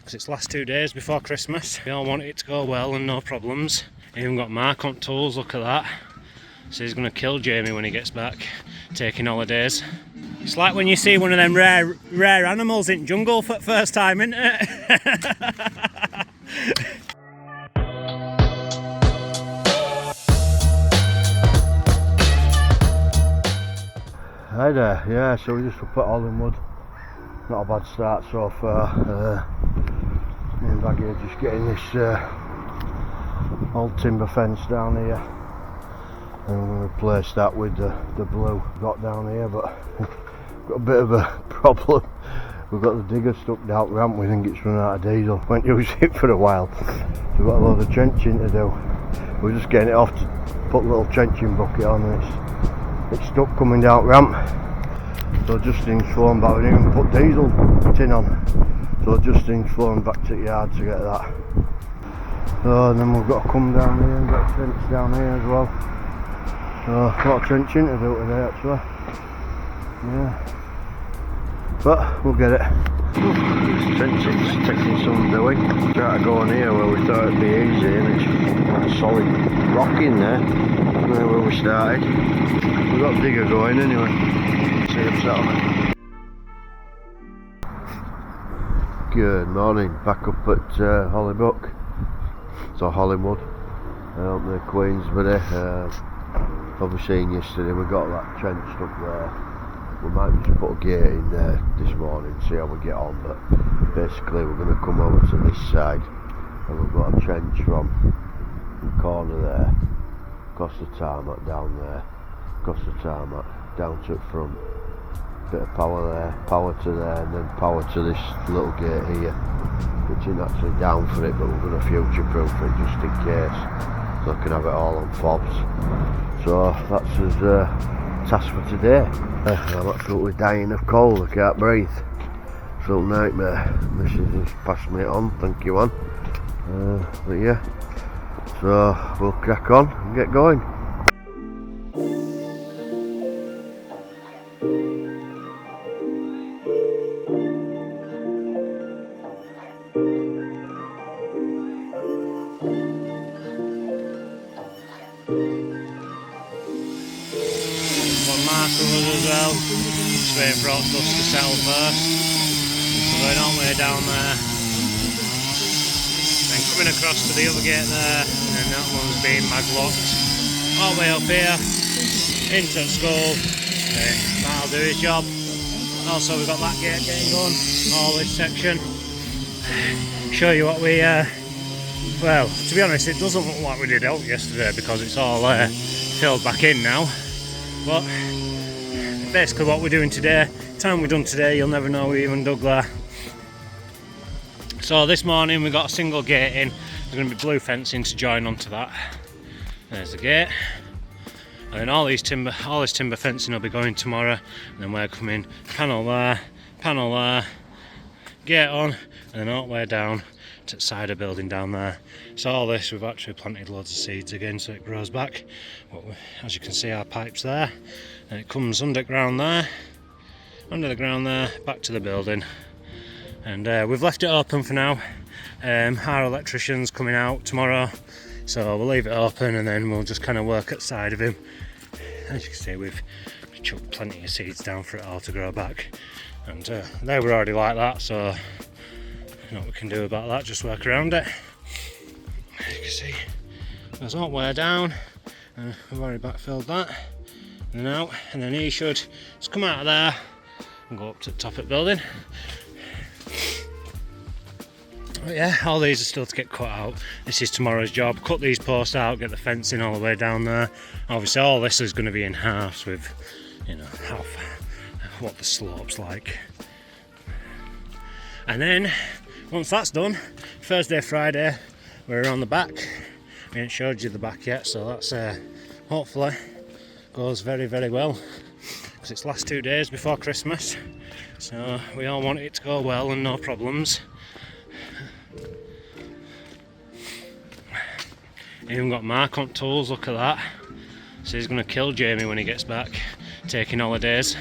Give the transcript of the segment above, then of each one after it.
because it's last 2 days before Christmas. We all want it to go well and no problems. Even got Mark on tools, look at that. So he's going to kill Jamie when he gets back, taking holidays. It's like when you see one of them rare animals in jungle for the first time, isn't it? Hi there, yeah, so we're just up at Hollingwood. Not a bad start so far. Me and Baggy are just getting this old timber fence down here. And I'm going to replace that with the blue got down here, but we've got a bit of a problem. We've got the digger stuck down ramp, we think it's run out of diesel. Won't use it for a while. So we've got a load of trenching to do. We're just getting it off to put a little trenching bucket on, and it's stuck coming down ramp. So Justin's flown back, we didn't even put diesel tin on. So Justin's flown back to the yard to get that. So, and then we've got to come down here and get a fence down here as well. So a lot of trenching to do today actually. Yeah. But we'll get it. This trenching's taking some doing. Try to go on here where we thought it'd be easy, and it's like a solid rock in there. Where we started. We've got digger going anyway. See him settlement. Good morning, back up at Hollybrook. So Hollingwood, up near Queensbury. Obviously yesterday we got that trench up there. We might just put a gate in there this morning, see how we get on, but basically we're going to come over to this side and we've got a trench from the corner there, across the tarmac down there, across the tarmac, down to the front. Bit of power there, power to there, and then power to this little gate here, which isn't actually down for it, but we're going to future-proof it just in case, so I can have it all on fobs. So that's his task for today. I'm absolutely dying of cold, I can't breathe. It's a little nightmare. Mrs. has passed me it on, thank you, Anne. But yeah, so we'll crack on and get going. As well, just waiting for us to settle first. We're going all the way down there, then coming across to the other gate there, and then that one's being maglocked all the way up here into the school. That'll do his job. Also we've got that gate getting going, all this section. Show you what we well, to be honest, it doesn't look like we did out yesterday because it's all filled back in now, but basically what we're doing today, time we've done today, you'll never know we even dug there. So this morning we got a single gate in. There's going to be blue fencing to join onto that. There's the gate, and then all this timber fencing will be going tomorrow, and then we're coming panel there, gate on, and then all the way down to the side of the building down there. So all this, we've actually planted loads of seeds again so it grows back. But as you can see, our pipe's there, and it comes underground there, under the ground there, back to the building. And we've left it open for now. Our electrician's coming out tomorrow, so we'll leave it open and then we'll just kind of work at the side of him. As you can see, we've chucked plenty of seeds down for it all to grow back, and they were already like that, so you know what we can do about that, just work around it. As you can see, there's all the way down, and we've already backfilled that, and then out, and then he should just come out of there and go up to the top of the building. But yeah, all these are still to get cut out. This is tomorrow's job. Cut these posts out, get the fencing all the way down there. Obviously all this is going to be in halves with, you know, what the slope's like. And then once that's done, Thursday, Friday, we're on the back. We ain't showed you the back yet, so that's hopefully goes very, very well, because it's last 2 days before Christmas, so we all want it to go well and no problems. Even got Mark on tools, look at that. So he's going to kill Jamie when he gets back, taking holidays.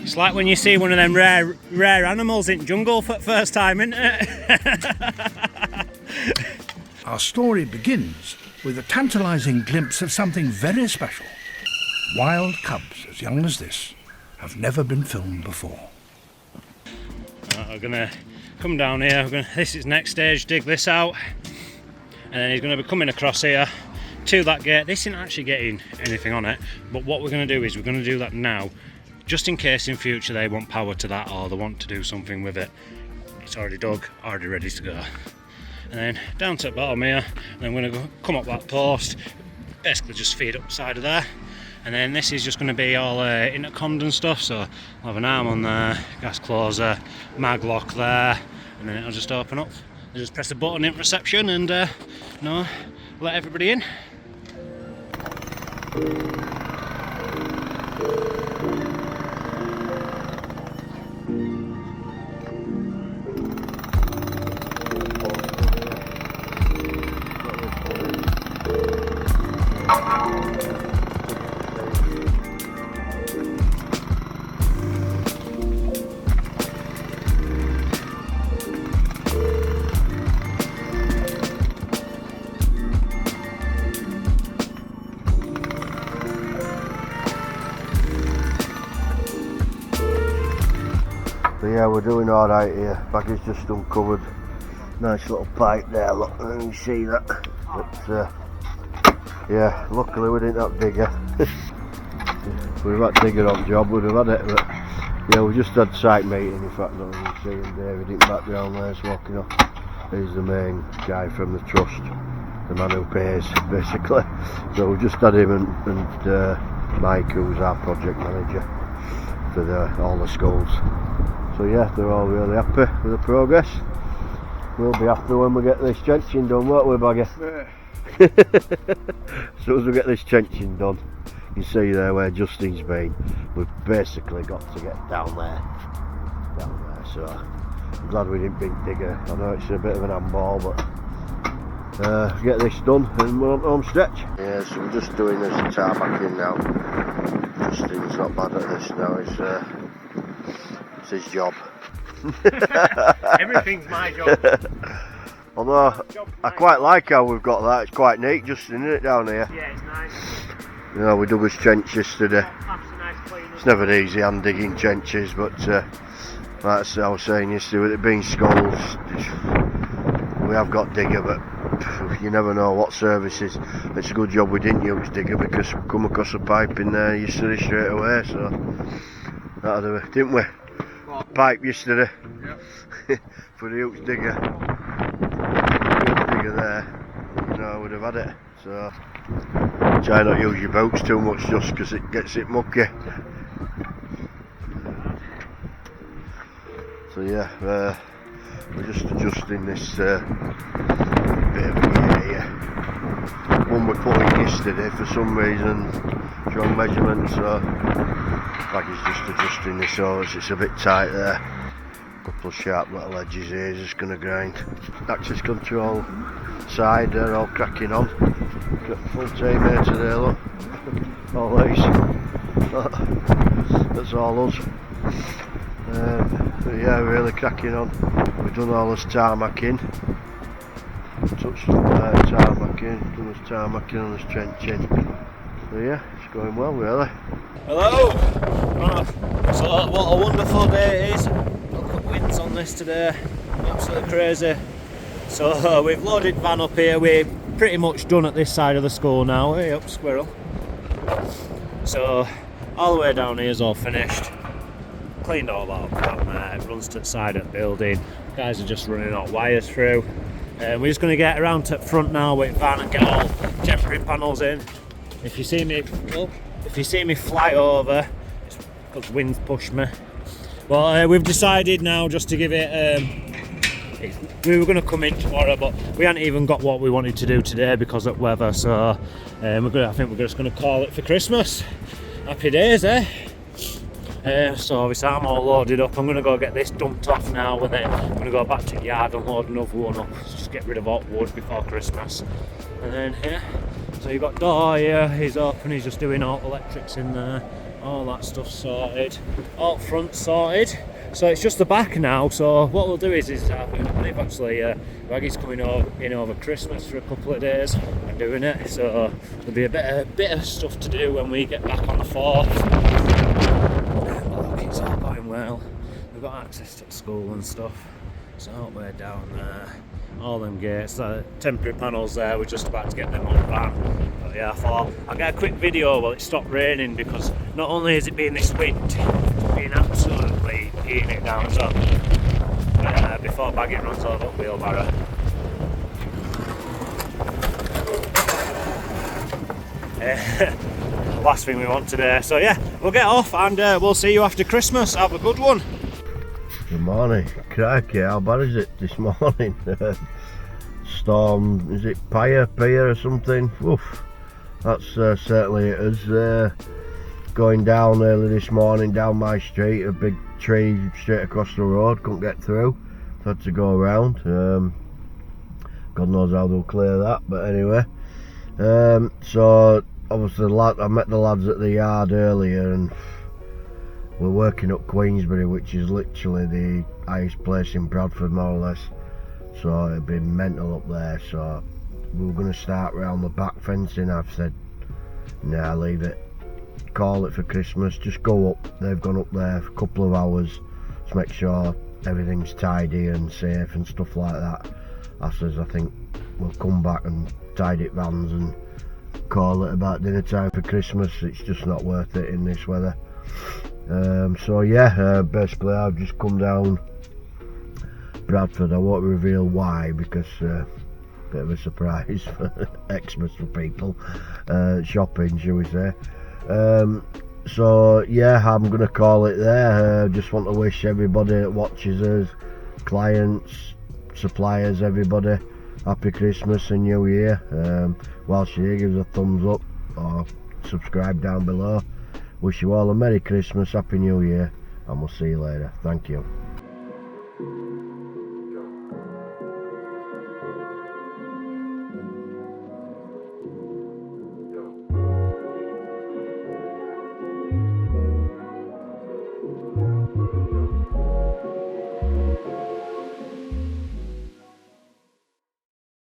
It's like when you see one of them rare animals in jungle for the first time, isn't it? Our story begins with a tantalising glimpse of something very special. Wild cubs as young as this have never been filmed before. Right, we're gonna come down here. This is next stage. Dig this out, and then he's gonna be coming across here to that gate. This isn't actually getting anything on it, but what we're gonna do is we're gonna do that now, just in case in future they want power to that or they want to do something with it. It's already dug, already ready to go. And then down to the bottom here, and then we're gonna come up that post, basically just feed up the side of there. And then this is just going to be all intercommed and stuff, so I'll have an arm on there, gas closer, mag lock there, and then it'll just open up. You just press a button in reception and let everybody in. So yeah, we're doing alright here. Baggy's just uncovered. Nice little pipe there, look, and you see that. But yeah, luckily we didn't have digger. If we'd have had digger on job, we'd have had it. But yeah, we just had site meeting, in fact, not even seeing David in the background there, he's walking off. He's the main guy from the trust, the man who pays, basically. So we just had him and Mike, who's our project manager for all the schools. So yeah, they're all really happy with the progress. We'll be happy when we get this trenching done, won't we, Baggy? As soon as we get this trenching done, you see there where Justin's been, we've basically got to get down there. So I'm glad we didn't bring digger. I know it's a bit of an handball, but get this done and we're on home stretch. Yeah, so we're just doing this tarmacking now. Justin's not bad at this now, it's his job. Everything's my job. Although I quite like how we've got that, it's quite neat, Justin, isn't it, down here? Yeah, it's nice. You know, we dug his trench yesterday. Nice It's never easy hand digging trenches, but like I was saying yesterday, with it being schools, we have got digger, but you never know what services. It's a good job we didn't use digger because we come across a pipe in there yesterday straight away, so that'd do it, didn't we? Pipe yesterday. Yep. For the hooks digger. There, you know, I would have had it. So try not to use your boots too much just because it gets it mucky. So yeah, we're just adjusting this bit of gear here. One we put in yesterday for some reason, wrong measurement, so Baggy's just adjusting this so it's a bit tight there. Couple of sharp little edges here, just going to grind. Access control side, they're all cracking on. Got full team here today, look. All these. That's all us. But yeah, really cracking on. We've done all this tarmacking. Touched on tarmacking, done this tarmacking on this trenching. So yeah, it's going well really. Hello! So what a wonderful day it is. Look at winds on this today, absolutely crazy. So we've loaded van up here, we're pretty much done at this side of the school now. Hey up squirrel. So all the way down here is all finished. Cleaned all that up down there, it runs to the side of the building. Guys are just running all wires through. We're just going to get around to the front now with van and get all temporary panels in. If you see me fly over, it's because winds push me. Well, we've decided now just to give it. We were going to come in tomorrow, but we hadn't even got what we wanted to do today because of weather. So I think we're just going to call it for Christmas. Happy days, eh? So obviously I'm all loaded up. I'm going to go get this dumped off now, and then I'm going to go back to the yard and load another one up. Just get rid of hot wood before Christmas. And then yeah, it's So you've got door here, he's open, he's just doing all electrics in there, all that stuff sorted, all front sorted. So it's just the back now. So what we'll do is I believe actually Raggy's coming in over Christmas for a couple of days and doing it. So there'll be a bit of stuff to do when we get back on the 4th. Look, it's all going well. We've got access to the school and stuff. So we're down there. All them gates, the temporary panels there, we're just about to get them on the van. But yeah, I thought I'll get a quick video while it stopped raining, because not only is it being this wind, it's been absolutely peeing it down. So before Baggett runs over the wheelbarrow. Last thing we want today. So yeah, we'll get off and we'll see you after Christmas. Have a good one. Good morning. Crikey, how bad is it this morning? Storm, is it Pia or something? Oof, that's certainly it is. Going down early this morning down my street, a big tree straight across the road, couldn't get through, had to go around. God knows how they'll clear that, but anyway. So obviously I met the lads at the yard earlier, and we're working up Queensbury, which is literally the highest place in Bradford, more or less. So it'd been mental up there. So we were going to start round the back fencing. I've said, nah, leave it. Call it for Christmas. Just go up. They've gone up there for a couple of hours to make sure everything's tidy and safe and stuff like that. I says, I think we'll come back and tidy vans and call it about dinner time for Christmas. It's just not worth it in this weather. So yeah, basically I've just come down Bradford. I won't reveal why, because bit of a surprise for Xmas for people, shopping shall we say. So yeah, I'm gonna call it there. Just want to wish everybody that watches us, clients, suppliers, everybody, happy Christmas and New Year. Whilst you're here, give us a thumbs up or subscribe down below. Wish you all a Merry Christmas, Happy New Year, and we'll see you later. Thank you.